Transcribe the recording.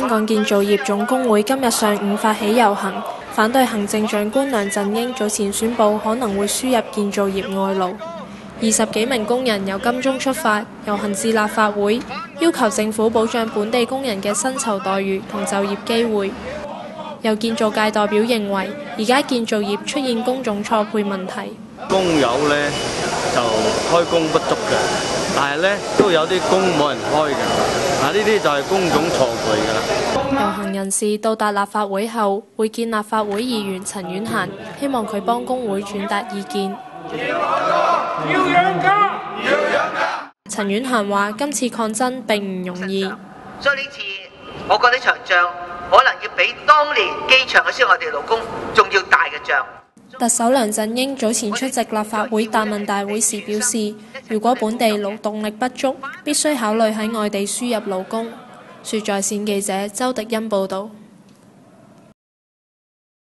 香港建造業總工會今日上午發起遊行，反對行政長官梁振英早前宣布可能會輸入建造業外勞。20幾名工人由金鐘出發，遊行至立法會，要求政府保障本地工人嘅薪酬待遇同就業機會。有建造界代表認為，而家建造業出現工種錯配問題。工友呢就開工不足嘅，但係呢都有啲工冇人開嘅，呢啲就係工種錯配㗎啦。遊行人士到達立法會後，會見立法會議員陳婉嫻，希望佢幫工會轉達意見。要養家，要養家。陳婉嫻話：今次抗爭並唔容易，所以呢次我覺得呢場仗可能要比當年機場嘅傷害我哋勞工仲要大嘅仗。特首梁振英早前出席立法會答問大會時表示，如果本地勞動力不足，必須考慮喺外地輸入勞工。說在線記者周迪欣報導。